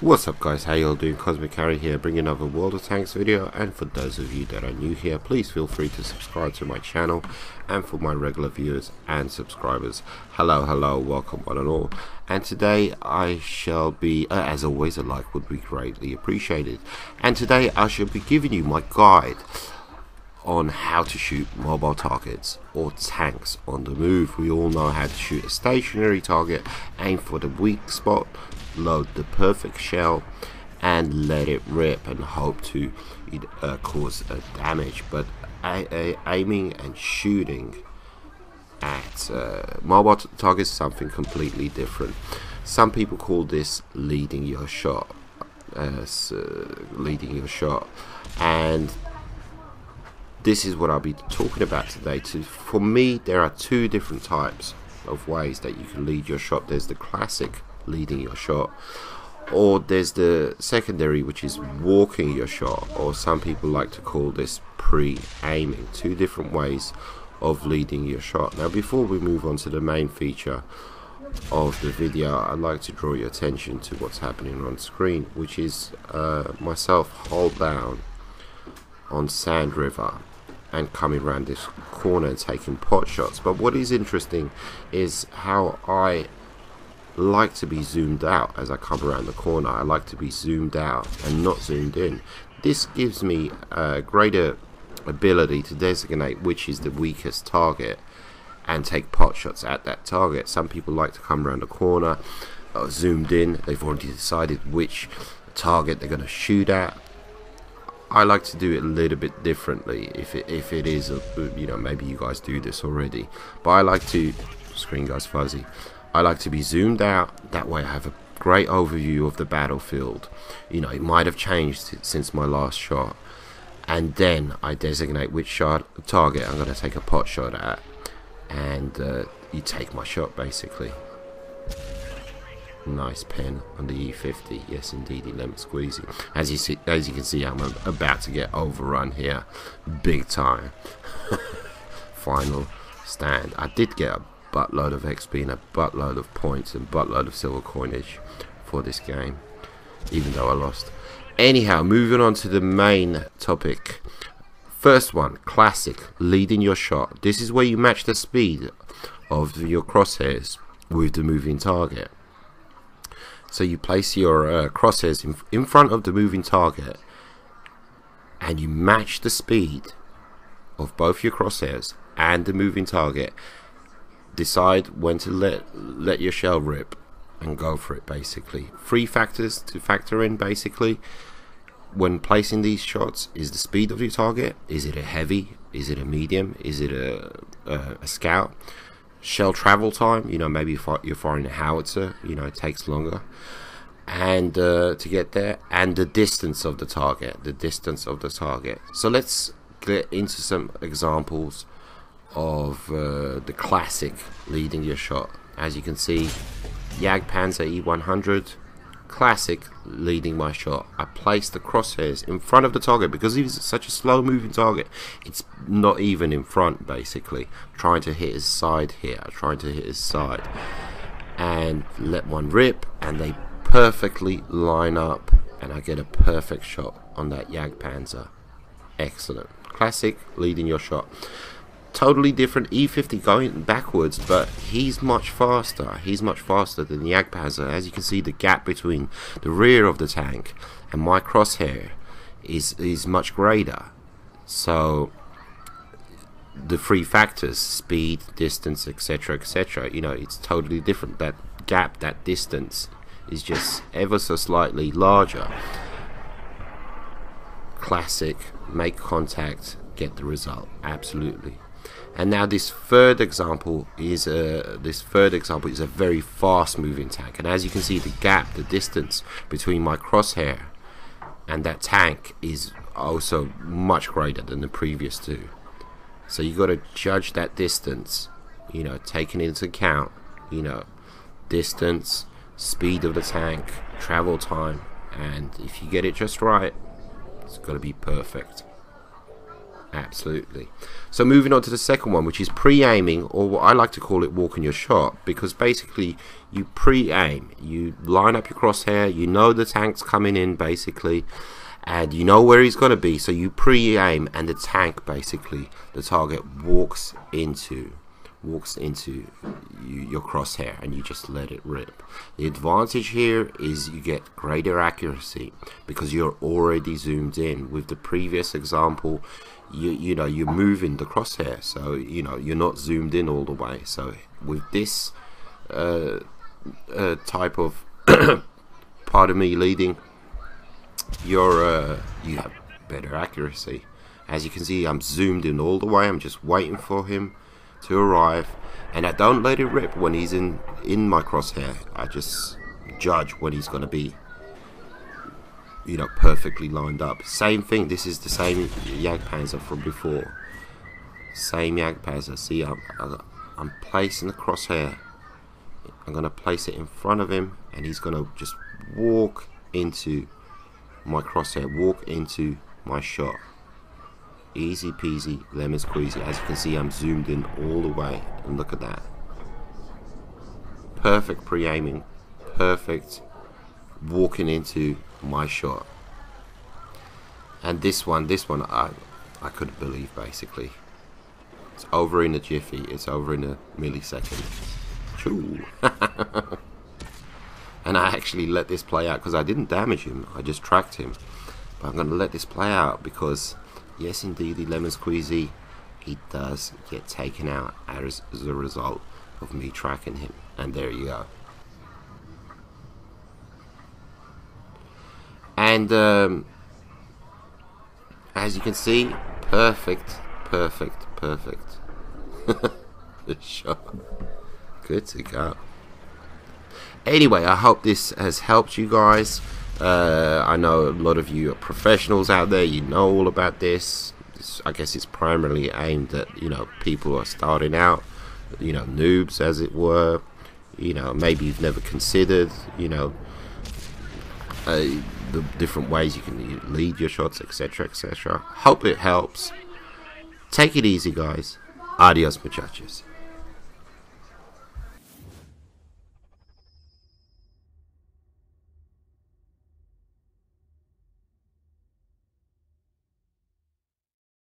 What's up guys, how y'all doing? Cosmic Carry here, bringing another World of Tanks video. And for those of you that are new here, please feel free to subscribe to my channel. And for my regular viewers and subscribers, hello, welcome one and all. And today I shall be, as always, a like would be greatly appreciated. And today I shall be giving you my guide on how to shoot mobile targets or tanks on the move. We all know how to shoot a stationary target, aim for the weak spot, load the perfect shell and let it rip and hope to cause damage. But aiming and shooting at mobile targets is something completely different. Some people call this leading your shot, and this is what I'll be talking about today. For me, there are two different types of ways that you can lead your shot. There's the classic leading your shot, or there's the secondary, which is walking your shot, or some people like to call this pre-aiming. Two different ways of leading your shot. Now before we move on to the main feature of the video, I'd like to draw your attention to what's happening on screen, which is myself hold down on Sand River and coming around this corner and taking pot shots. But what is interesting is how I like to be zoomed out as I come around the corner. I like to be zoomed out and not zoomed in. This gives me a greater ability to designate which is the weakest target and take pot shots at that target. Some people like to come around the corner zoomed in. They've already decided which target they're going to shoot at. I like to do it a little bit differently. If it is maybe you guys do this already, but I like to, screen goes fuzzy, I like to be zoomed out. That way I have a great overview of the battlefield. It might have changed since my last shot, and then I designate which target I'm going to take a pot shot at, and you take my shot basically. Nice pen on the E50. Yes indeed, lemon squeezy. As you can see, I'm about to get overrun here big time. Final stand. I did get a buttload of XP and a buttload of points and buttload of silver coinage for this game, even though I lost. Anyhow, moving on to the main topic. First one, classic leading your shot. This is where you match the speed of your crosshairs with the moving target. So you place your crosshairs in front of the moving target, and you match the speed of both your crosshairs and the moving target. Decide when to let your shell rip and go for it basically. Three factors to factor in basically when placing these shots is the speed of your target. Is it a heavy? Is it a medium? Is it a scout? Shell travel time, maybe you're firing a howitzer, it takes longer and to get there, and the distance of the target, So let's get into some examples of the classic leading your shot. As you can see, Jagdpanzer E100, classic leading my shot. I place the crosshairs in front of the target because it's such a slow moving target. It's not even in front basically. Trying to hit his side here, and let one rip, and they perfectly line up, and I get a perfect shot on that Jagdpanzer. Excellent. Classic leading your shot. Totally different E50 going backwards, but he's much faster than the Jagdpanzer. As you can see, the gap between the rear of the tank and my crosshair is much greater. So the three factors, speed, distance, etc., it's totally different. That gap, that distance is just ever so slightly larger. Classic, make contact, get the result. Absolutely. And now this third example is a very fast moving tank, and as you can see, the gap, the distance between my crosshair and that tank is also much greater than the previous two. So you got to judge that distance, taking into account distance, speed of the tank, travel time, and if you get it just right, it's got to be perfect. Absolutely. So moving on to the second one, which is pre-aiming, or what I like to call it walking your shot, because basically you pre-aim, you line up your crosshair, you know the tank's coming in basically, and you know where he's going to be, so you pre-aim, and the tank basically, the target walks into your crosshair, and you just let it rip. The advantage here is you get greater accuracy because you're already zoomed in. With the previous example, you know, you're moving the crosshair, so you know you're not zoomed in all the way. So with this type of pardon me, leading, you have better accuracy. As you can see, I'm zoomed in all the way. I'm just waiting for him to arrive, and I don't let it rip when he's in my crosshair. I just judge when he's going to be, you know, perfectly lined up. Same thing, this is the same Jagdpanzer from before. Same Jagdpanzer. See, I'm placing the crosshair. I'm going to place it in front of him, and he's going to just walk into my crosshair, walk into my shot. Easy peasy, lemon squeezy. As you can see, I'm zoomed in all the way, and look at that. Perfect pre-aiming, perfect walking into my shot. And this one I couldn't believe basically. It's over in a jiffy, it's over in a millisecond. Choo. And I actually let this play out because I didn't damage him, I just tracked him. But I'm going to let this play out because yes, indeed, the lemon squeezy, he does get taken out as a result of me tracking him. And there you go. And as you can see, perfect. Good shot. Good to go. Anyway, I hope this has helped you guys. I know a lot of you are professionals out there, you know all about this. I guess it's primarily aimed at, you know, people who are starting out, you know, noobs as it were. You know, maybe you've never considered, you know, the different ways you can lead your shots, etc, etc. Hope it helps. Take it easy, guys. Adios, muchachos.